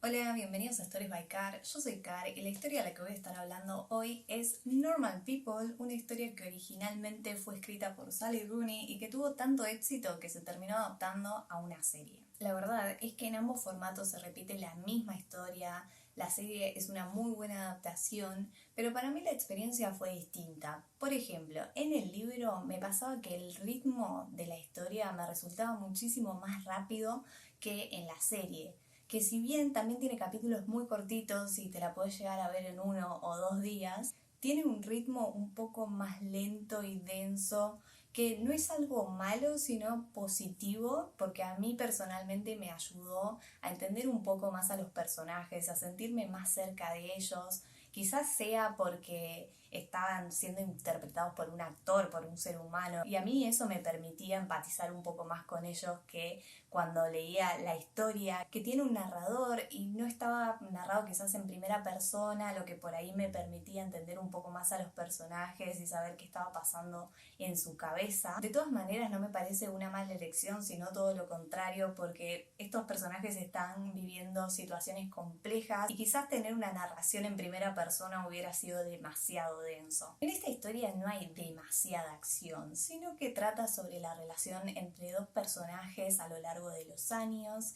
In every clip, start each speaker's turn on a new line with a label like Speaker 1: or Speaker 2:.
Speaker 1: Hola, bienvenidos a Stories by Car. Yo soy Car y la historia de la que voy a estar hablando hoy es Normal People, una historia que originalmente fue escrita por Sally Rooney y que tuvo tanto éxito que se terminó adaptando a una serie. La verdad es que en ambos formatos se repite la misma historia, la serie es una muy buena adaptación, pero para mí la experiencia fue distinta. Por ejemplo, en el libro me pasaba que el ritmo de la historia me resultaba muchísimo más rápido que en la serie, que si bien también tiene capítulos muy cortitos y te la podés llegar a ver en 1 o 2 días, tiene un ritmo un poco más lento y denso, que no es algo malo, sino positivo, porque a mí personalmente me ayudó a entender un poco más a los personajes, a sentirme más cerca de ellos. Quizás sea porque estaban siendo interpretados por un actor, por un ser humano, y a mí eso me permitía empatizar un poco más con ellos que cuando leía la historia, que tiene un narrador y no estaba narrado quizás en primera persona, lo que por ahí me permitía entender un poco más a los personajes y saber qué estaba pasando en su cabeza. De todas maneras, no me parece una mala elección, sino todo lo contrario, porque estos personajes están viviendo situaciones complejas y quizás tener una narración en primera persona hubiera sido demasiado denso. En esta historia no hay demasiada acción, sino que trata sobre la relación entre dos personajes a lo largo de los años.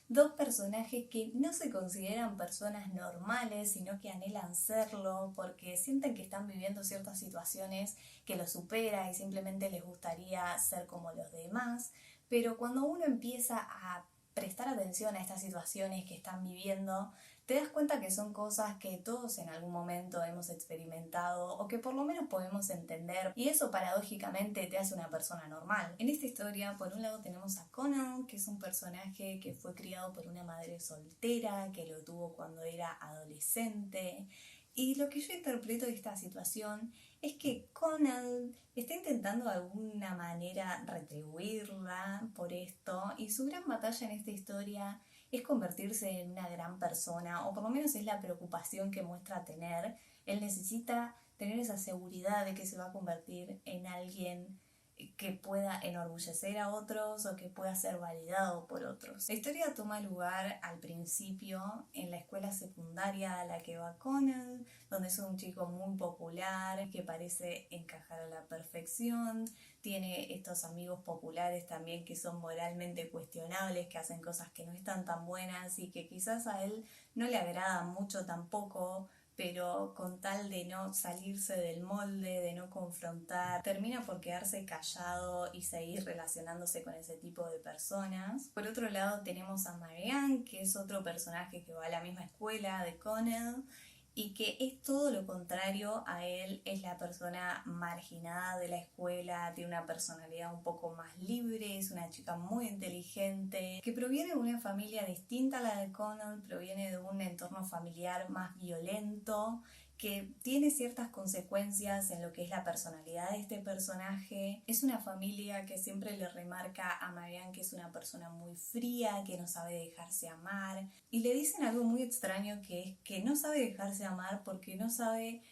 Speaker 1: Dos personajes que no se consideran personas normales, sino que anhelan serlo porque sienten que están viviendo ciertas situaciones que los supera y simplemente les gustaría ser como los demás. Pero cuando uno empieza a prestar atención a estas situaciones que están viviendo, te das cuenta que son cosas que todos en algún momento hemos experimentado o que por lo menos podemos entender, y eso paradójicamente te hace una persona normal. En esta historia, por un lado tenemos a Connell, que es un personaje que fue criado por una madre soltera, que lo tuvo cuando era adolescente. Y lo que yo interpreto de esta situación es que Connell está intentando de alguna manera retribuirla por esto, y su gran batalla en esta historia es convertirse en una gran persona, o por lo menos es la preocupación que muestra tener. Él necesita tener esa seguridad de que se va a convertir en alguien que pueda enorgullecer a otros o que pueda ser validado por otros. La historia toma lugar al principio en la escuela secundaria a la que va Connell, donde es un chico muy popular que parece encajar a la perfección. Tiene estos amigos populares también que son moralmente cuestionables, que hacen cosas que no están tan buenas y que quizás a él no le agradan mucho tampoco, pero con tal de no salirse del molde, de no confrontar, termina por quedarse callado y seguir relacionándose con ese tipo de personas. Por otro lado tenemos a Marianne, que es otro personaje que va a la misma escuela de Connell y que es todo lo contrario a él. Es la persona marginada de la escuela, tiene una personalidad un poco más libre, es una chica muy inteligente, que proviene de una familia distinta a la de Connell, proviene de un entorno familiar más violento, que tiene ciertas consecuencias en lo que es la personalidad de este personaje. Es una familia que siempre le remarca a Marianne que es una persona muy fría, que no sabe dejarse amar, y le dicen algo muy extraño, que es que no sabe dejarse amar porque no sabe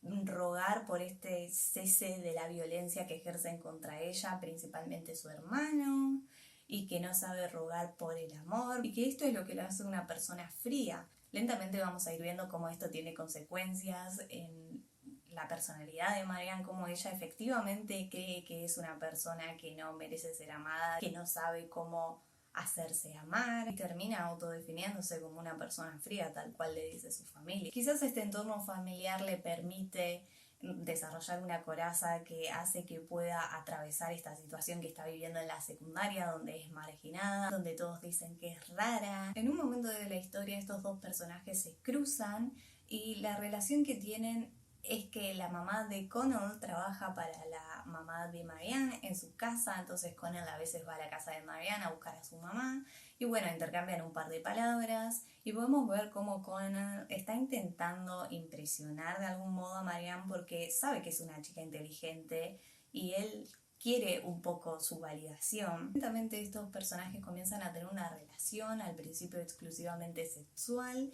Speaker 1: rogar por este cese de la violencia que ejercen contra ella, principalmente su hermano, y que no sabe rogar por el amor, y que esto es lo que le hace una persona fría. Lentamente vamos a ir viendo cómo esto tiene consecuencias en la personalidad de Marianne, cómo ella efectivamente cree que es una persona que no merece ser amada, que no sabe cómo hacerse amar, y termina autodefiniéndose como una persona fría, tal cual le dice su familia. Quizás este entorno familiar le permite desarrollar una coraza que hace que pueda atravesar esta situación que está viviendo en la secundaria, donde es marginada, donde todos dicen que es rara. En un momento de la historia estos dos personajes se cruzan y la relación que tienen es que la mamá de Connell trabaja para la mamá de Marianne en su casa, entonces Connell a veces va a la casa de Marianne a buscar a su mamá y bueno, intercambian un par de palabras y podemos ver cómo Connell está intentando impresionar de algún modo a Marianne porque sabe que es una chica inteligente y él quiere un poco su validación. Lentamente estos personajes comienzan a tener una relación, al principio exclusivamente sexual,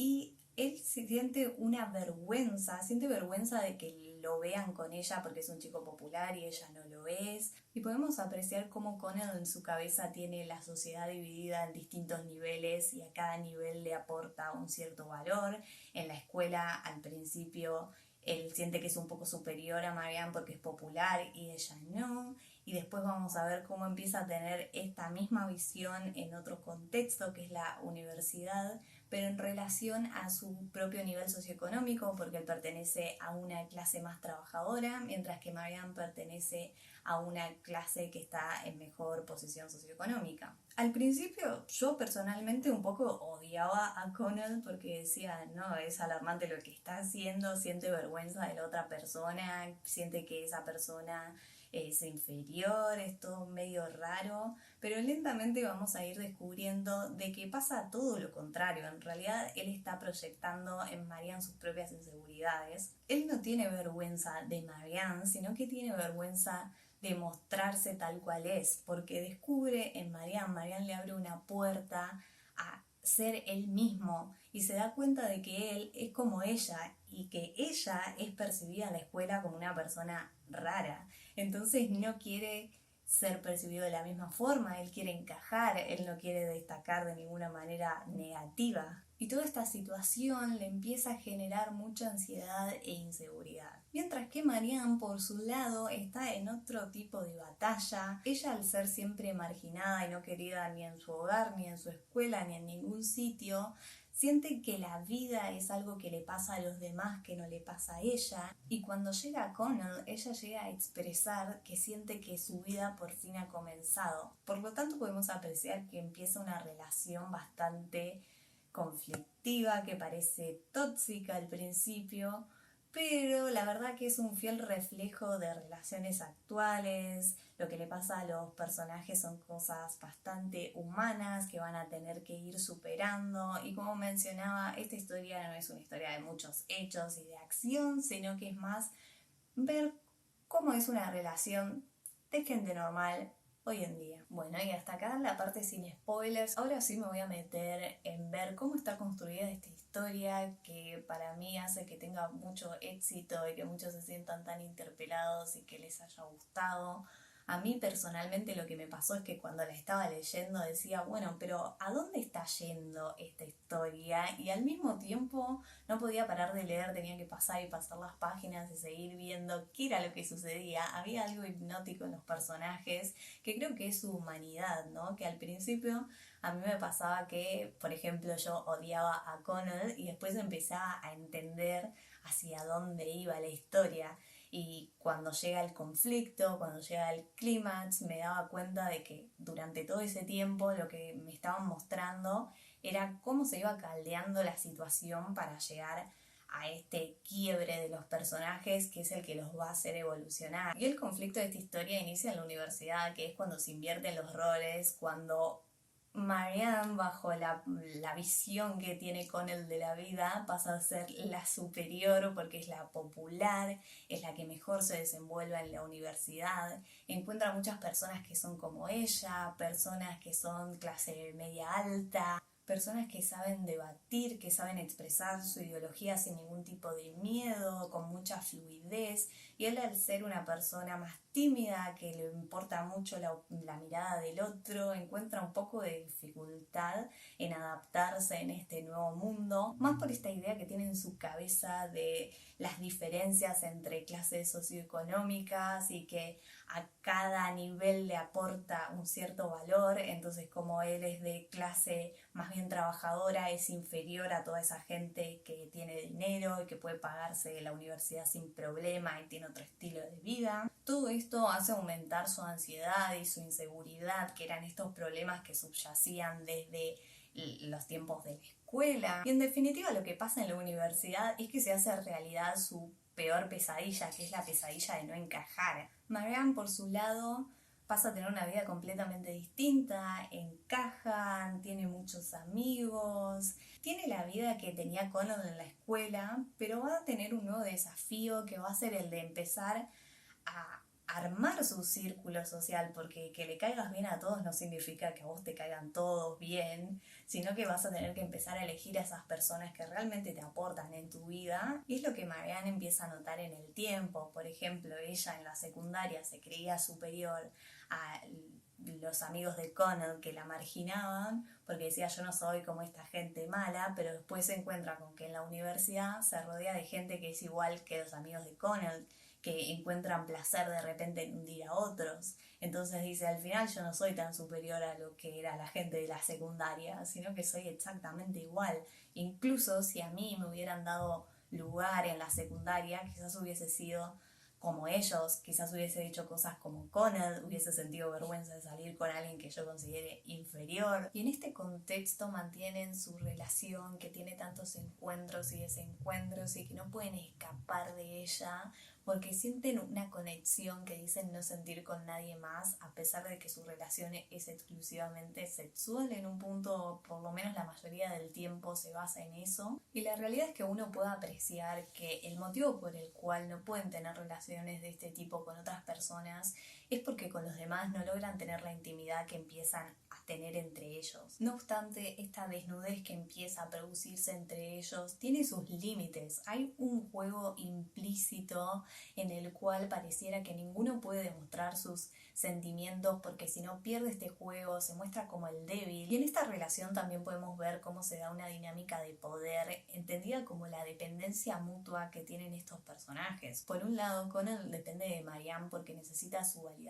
Speaker 1: y él siente una vergüenza, siente vergüenza de que lo vean con ella porque es un chico popular y ella no lo es. Y podemos apreciar cómo Connell en su cabeza tiene la sociedad dividida en distintos niveles y a cada nivel le aporta un cierto valor. En la escuela al principio él siente que es un poco superior a Marianne porque es popular y ella no. Y después vamos a ver cómo empieza a tener esta misma visión en otro contexto que es la universidad, pero en relación a su propio nivel socioeconómico, porque él pertenece a una clase más trabajadora, mientras que Marianne pertenece a una clase que está en mejor posición socioeconómica. Al principio yo personalmente un poco odiaba a Connell porque decía, no, es alarmante lo que está haciendo, siente vergüenza de la otra persona, siente que esa persona es inferior, es todo medio raro, pero lentamente vamos a ir descubriendo de que pasa todo lo contrario. En realidad él está proyectando en Marianne sus propias inseguridades. Él no tiene vergüenza de Marianne, sino que tiene vergüenza de mostrarse tal cual es, porque descubre en Marianne le abre una puerta a ser él mismo y se da cuenta de que él es como ella y que ella es percibida en la escuela como una persona rara. Entonces no quiere ser percibido de la misma forma, él quiere encajar, él no quiere destacar de ninguna manera negativa. Y toda esta situación le empieza a generar mucha ansiedad e inseguridad. Mientras que Marianne, por su lado, está en otro tipo de batalla. Ella, al ser siempre marginada y no querida ni en su hogar, ni en su escuela, ni en ningún sitio, siente que la vida es algo que le pasa a los demás que no le pasa a ella, y cuando llega a Connell, ella llega a expresar que siente que su vida por fin ha comenzado. Por lo tanto podemos apreciar que empieza una relación bastante conflictiva, que parece tóxica al principio, pero la verdad que es un fiel reflejo de relaciones actuales. Lo que le pasa a los personajes son cosas bastante humanas que van a tener que ir superando, y como mencionaba, esta historia no es una historia de muchos hechos y de acción, sino que es más ver cómo es una relación de gente normal hoy en día. Bueno, y hasta acá la parte sin spoilers. Ahora sí me voy a meter en ver cómo está construida esta historia, que para mí hace que tenga mucho éxito y que muchos se sientan tan interpelados y que les haya gustado. A mí personalmente lo que me pasó es que cuando la estaba leyendo decía, bueno, pero ¿a dónde está yendo esta historia? Y al mismo tiempo no podía parar de leer, tenía que pasar y pasar las páginas y seguir viendo qué era lo que sucedía. Había algo hipnótico en los personajes, que creo que es su humanidad, ¿no? Que al principio a mí me pasaba que, por ejemplo, yo odiaba a Connell y después empezaba a entender hacia dónde iba la historia. Y cuando llega el conflicto, cuando llega el clímax, me daba cuenta de que durante todo ese tiempo lo que me estaban mostrando era cómo se iba caldeando la situación para llegar a este quiebre de los personajes, que es el que los va a hacer evolucionar. Y el conflicto de esta historia inicia en la universidad, que es cuando se invierten los roles, cuando Marianne, bajo la visión que tiene Connell de la vida, pasa a ser la superior porque es la popular, es la que mejor se desenvuelve en la universidad, encuentra muchas personas que son como ella, personas que son clase media alta, personas que saben debatir, que saben expresar su ideología sin ningún tipo de miedo, con mucha fluidez, y él, al ser una persona más tímida, que le importa mucho la mirada del otro, encuentra un poco de dificultad en adaptarse en este nuevo mundo, más por esta idea que tiene en su cabeza de las diferencias entre clases socioeconómicas y que a cada nivel le aporta un cierto valor. Entonces, como él es de clase más bien trabajadora, es inferior a toda esa gente que tiene dinero y que puede pagarse la universidad sin problema y tiene otro estilo de vida. Todo esto hace aumentar su ansiedad y su inseguridad, que eran estos problemas que subyacían desde los tiempos de la escuela. Y en definitiva, lo que pasa en la universidad es que se hace realidad su peor pesadilla, que es la pesadilla de no encajar. Marianne, por su lado, pasa a tener una vida completamente distinta, encaja, tiene muchos amigos, tiene la vida que tenía Connell en la escuela, pero va a tener un nuevo desafío que va a ser el de empezar a armar su círculo social, porque que le caigas bien a todos no significa que a vos te caigan todos bien, sino que vas a tener que empezar a elegir a esas personas que realmente te aportan en tu vida. Y es lo que Marianne empieza a notar en el tiempo. Por ejemplo, ella en la secundaria se creía superior a los amigos de Connell que la marginaban porque decía yo no soy como esta gente mala, pero después se encuentra con que en la universidad se rodea de gente que es igual que los amigos de Connell, que encuentran placer de repente en hundir a otros. Entonces dice, al final yo no soy tan superior a lo que era la gente de la secundaria, sino que soy exactamente igual. Incluso si a mí me hubieran dado lugar en la secundaria, quizás hubiese sido como ellos, quizás hubiese hecho cosas como Connell, hubiese sentido vergüenza de salir con alguien que yo considere inferior. Y en este contexto mantienen su relación que tiene tantos encuentros y desencuentros y que no pueden escapar de ella porque sienten una conexión que dicen no sentir con nadie más, a pesar de que su relación es exclusivamente sexual. En un punto, por lo menos la mayoría del tiempo se basa en eso. Y la realidad es que uno puede apreciar que el motivo por el cual no pueden tener relaciones de este tipo con otras personas es porque con los demás no logran tener la intimidad que empiezan a tener entre ellos. No obstante, esta desnudez que empieza a producirse entre ellos tiene sus límites. Hay un juego implícito en el cual pareciera que ninguno puede demostrar sus sentimientos porque si no pierde este juego se muestra como el débil. Y en esta relación también podemos ver cómo se da una dinámica de poder entendida como la dependencia mutua que tienen estos personajes. Por un lado, Connell depende de Marianne porque necesita su validación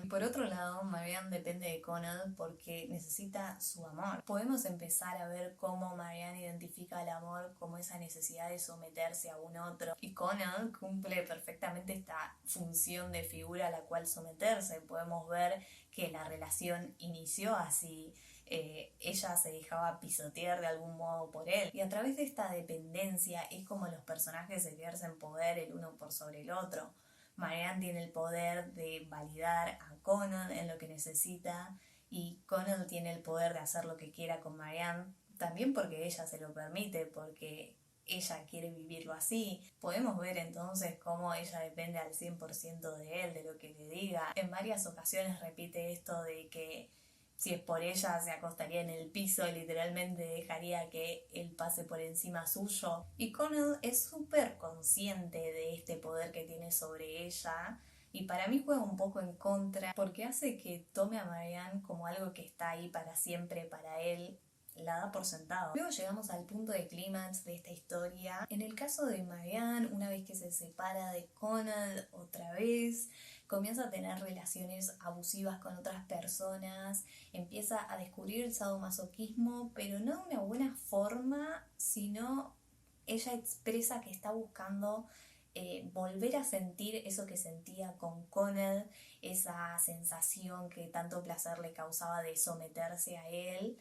Speaker 1: y por otro lado, Marianne depende de Connell porque necesita su amor. Podemos empezar a ver cómo Marianne identifica el amor como esa necesidad de someterse a un otro y Connell cumple perfectamente esta función de figura a la cual someterse. Podemos ver que la relación inició así. Ella se dejaba pisotear de algún modo por él y a través de esta dependencia es como los personajes ejercen poder el uno por sobre el otro. Marianne tiene el poder de validar a Connell en lo que necesita y Connell tiene el poder de hacer lo que quiera con Marianne, también porque ella se lo permite, porque ella quiere vivirlo así. Podemos ver entonces cómo ella depende al 100% de él, de lo que le diga. En varias ocasiones repite esto de que si es por ella se acostaría en el piso y literalmente dejaría que él pase por encima suyo. Y Connell es súper consciente de este poder que tiene sobre ella y para mí juega un poco en contra porque hace que tome a Marianne como algo que está ahí para siempre para él, la da por sentado. Luego llegamos al punto de clímax de esta historia. En el caso de Marianne, una vez que se separa de Connell otra vez, comienza a tener relaciones abusivas con otras personas, empieza a descubrir el sadomasoquismo, pero no de una buena forma, sino ella expresa que está buscando volver a sentir eso que sentía con Connell, esa sensación que tanto placer le causaba de someterse a él,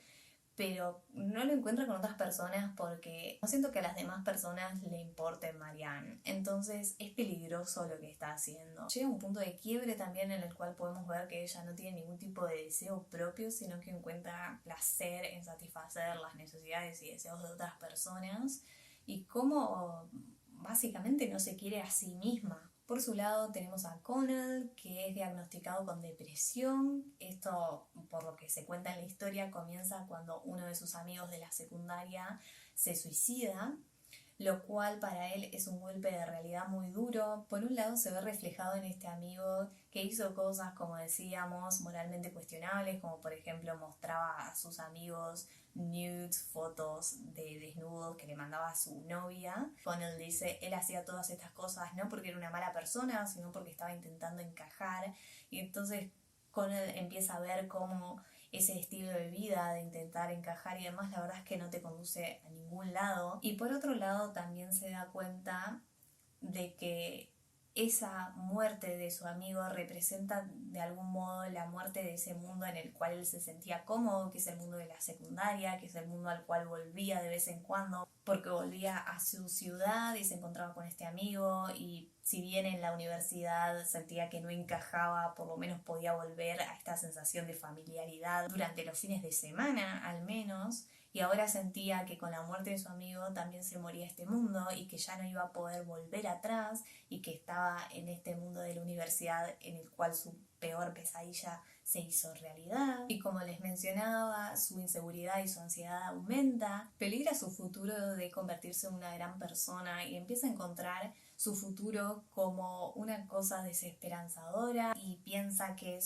Speaker 1: pero no lo encuentra con otras personas porque no siento que a las demás personas le importe Marianne. Entonces es peligroso lo que está haciendo. Llega un punto de quiebre también en el cual podemos ver que ella no tiene ningún tipo de deseo propio, sino que encuentra placer en satisfacer las necesidades y deseos de otras personas y cómo básicamente no se quiere a sí misma. Por su lado tenemos a Connell, que es diagnosticado con depresión. Esto, por lo que se cuenta en la historia, comienza cuando uno de sus amigos de la secundaria se suicida, lo cual para él es un golpe de realidad muy duro. Por un lado se ve reflejado en este amigo que hizo cosas, como decíamos, moralmente cuestionables, como por ejemplo mostraba a sus amigos nudes, fotos de desnudos que le mandaba a su novia. Connell dice, él hacía todas estas cosas no porque era una mala persona, sino porque estaba intentando encajar. Y entonces Connell empieza a ver cómo ese estilo de vida de intentar encajar y demás, la verdad es que no te conduce a ningún lado. Y por otro lado también se da cuenta de que esa muerte de su amigo representa de algún modo la muerte de ese mundo en el cual él se sentía cómodo, que es el mundo de la secundaria, que es el mundo al cual volvía de vez en cuando, porque volvía a su ciudad y se encontraba con este amigo, y si bien en la universidad sentía que no encajaba, por lo menos podía volver a esta sensación de familiaridad durante los fines de semana al menos. y ahora sentía que con la muerte de su amigo también se moría este mundo y que ya no iba a poder volver atrás y que estaba en este mundo de la universidad en el cual su peor pesadilla se hizo realidad. Y como les mencionaba, su inseguridad y su ansiedad aumenta, peligra su futuro de convertirse en una gran persona y empieza a encontrar su futuro como una cosa desesperanzadora y piensa que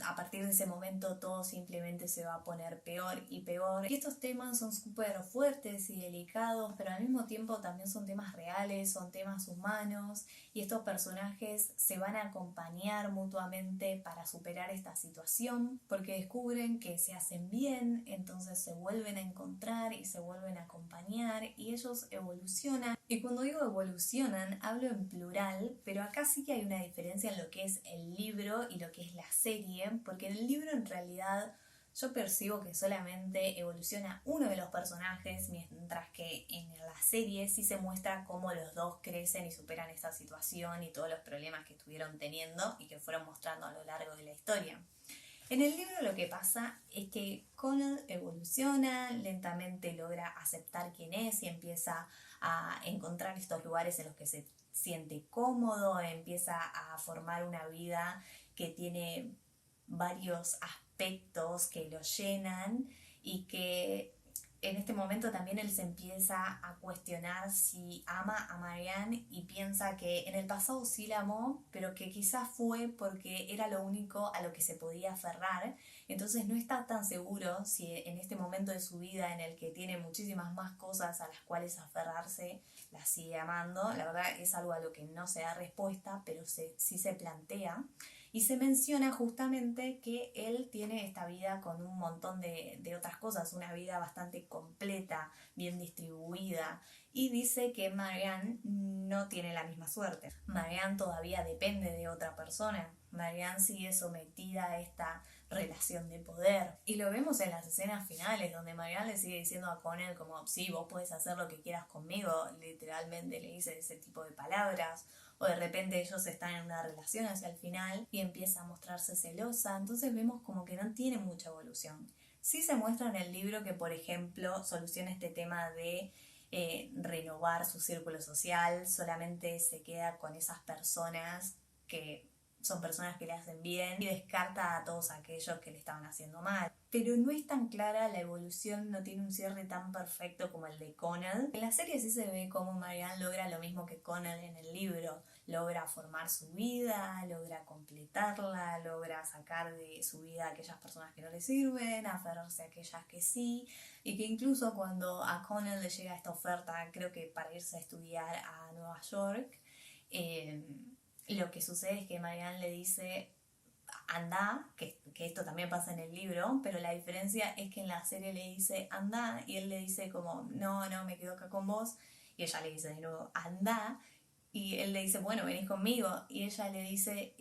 Speaker 1: a partir de ese momento todo simplemente se va a poner peor y peor. Y estos temas son súper fuertes y delicados, pero al mismo tiempo también son temas reales, son temas humanos, y estos personajes se van a acompañar mutuamente para superar esta situación, porque descubren que se hacen bien, entonces se vuelven a encontrar y se vuelven a acompañar, y ellos evolucionan. Y cuando digo evolucionan, hablo en plural, pero acá sí que hay una diferencia en lo que es el libro y lo que es la serie, porque en el libro en realidad yo percibo que solamente evoluciona uno de los personajes, mientras que en la serie sí se muestra cómo los dos crecen y superan esta situación y todos los problemas que estuvieron teniendo y que fueron mostrando a lo largo de la historia. En el libro lo que pasa es que Connell evoluciona, lentamente logra aceptar quién es y empieza a encontrar estos lugares en los que se siente cómodo, empieza a formar una vida que tiene varios aspectos que lo llenan y que en este momento también él se empieza a cuestionar si ama a Marianne y piensa que en el pasado sí la amó, pero que quizás fue porque era lo único a lo que se podía aferrar. Entonces no está tan seguro si en este momento de su vida en el que tiene muchísimas más cosas a las cuales aferrarse, la sigue amando. La verdad es algo a lo que no se da respuesta, pero sí se plantea. Y se menciona justamente que él tiene esta vida con un montón de otras cosas, una vida bastante completa, bien distribuida. Y dice que Marianne no tiene la misma suerte. Marianne todavía depende de otra persona. Marianne sigue sometida a esta relación de poder. Y lo vemos en las escenas finales, donde Marianne le sigue diciendo a Connell como, sí, vos podés hacer lo que quieras conmigo. Literalmente le dice ese tipo de palabras. O de repente ellos están en una relación hacia el final y empieza a mostrarse celosa, entonces vemos como que no tiene mucha evolución. Sí se muestra en el libro que, por ejemplo, soluciona este tema de renovar su círculo social, solamente se queda con esas personas que son personas que le hacen bien y descarta a todos aquellos que le estaban haciendo mal. Pero no es tan clara la evolución, no tiene un cierre tan perfecto como el de Connell. En la serie sí se ve cómo Marianne logra lo mismo que Connell en el libro. Logra formar su vida, logra completarla, logra sacar de su vida a aquellas personas que no le sirven, aferrarse a aquellas que sí, y que incluso cuando a Connell le llega esta oferta, creo que para irse a estudiar a Nueva York, lo que sucede es que Marianne le dice anda, que esto también pasa en el libro, pero la diferencia es que en la serie le dice anda y él le dice como no, me quedo acá con vos, y ella le dice de nuevo anda, y él le dice bueno, venís conmigo, y ella le dice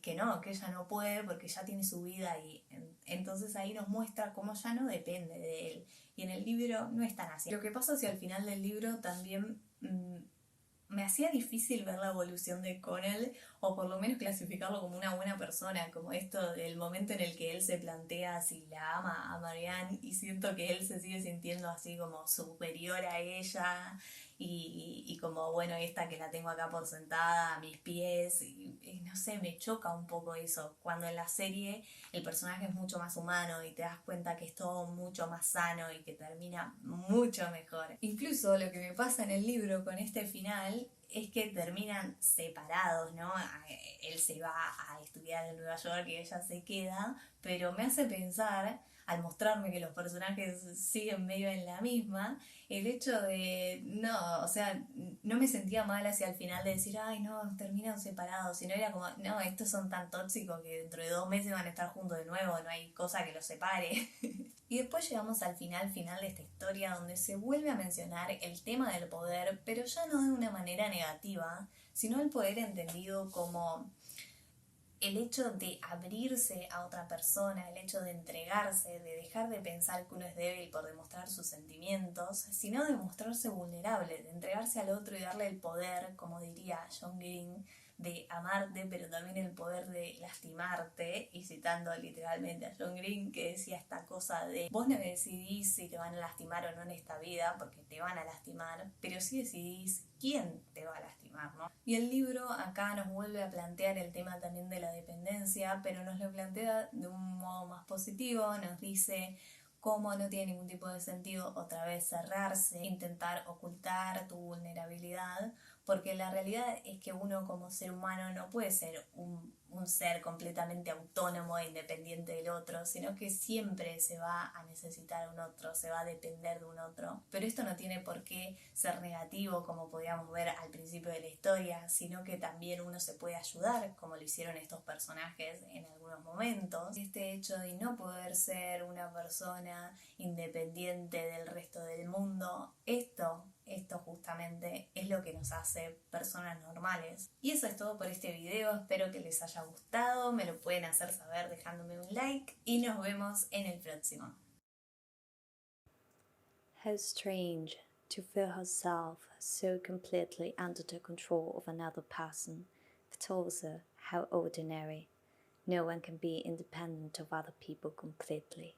Speaker 1: que no, que ella no puede porque ya tiene su vida y entonces ahí nos muestra cómo ya no depende de él, y en el libro no es tan así. Lo que pasa es que al final del libro también me hacía difícil ver la evolución de Connell, o por lo menos clasificarlo como una buena persona, como esto del momento en el que él se plantea si la ama a Marianne, y siento que él se sigue sintiendo así como superior a ella, y como bueno, esta que la tengo acá por sentada a mis pies, y no sé, me choca un poco eso, cuando en la serie el personaje es mucho más humano y te das cuenta que es todo mucho más sano y que termina mucho mejor. Incluso lo que me pasa en el libro con este final es que terminan separados, ¿no? Él se va a estudiar en Nueva York y ella se queda, pero me hace pensar, al mostrarme que los personajes siguen medio en la misma, el hecho de, no, o sea, no me sentía mal hacia el final de decir, ay, no, terminan separados, sino era como, no, estos son tan tóxicos que dentro de 2 meses van a estar juntos de nuevo, no hay cosa que los separe. Y después llegamos al final de esta historia, donde se vuelve a mencionar el tema del poder, pero ya no de una manera negativa, sino el poder entendido como el hecho de abrirse a otra persona, el hecho de entregarse, de dejar de pensar que uno es débil por demostrar sus sentimientos, sino de mostrarse vulnerable, de entregarse al otro y darle el poder, como diría John Green, de amarte, pero también el poder de lastimarte, y citando literalmente a John Green, que decía esta cosa de vos no decidís si te van a lastimar o no en esta vida, porque te van a lastimar, pero sí decidís quién te va a lastimar, ¿no? Y el libro acá nos vuelve a plantear el tema también de la dependencia, pero nos lo plantea de un modo más positivo, nos dice cómo no tiene ningún tipo de sentido otra vez cerrarse, intentar ocultar tu vulnerabilidad, porque la realidad es que uno como ser humano no puede ser un ser completamente autónomo e independiente del otro, sino que siempre se va a necesitar un otro, se va a depender de un otro. Pero esto no tiene por qué ser negativo como podíamos ver al principio de la historia, sino que también uno se puede ayudar, como lo hicieron estos personajes en algunos momentos. Este hecho de no poder ser una persona independiente del resto del mundo, esto justamente es lo que nos hace personas normales. Y eso es todo por este video, espero que les haya gustado, me lo pueden hacer saber dejándome un like y nos vemos en el próximo.
Speaker 2: How strange to feel herself so completely under the control of another person, but also how ordinary. No one can be independent of other people completely.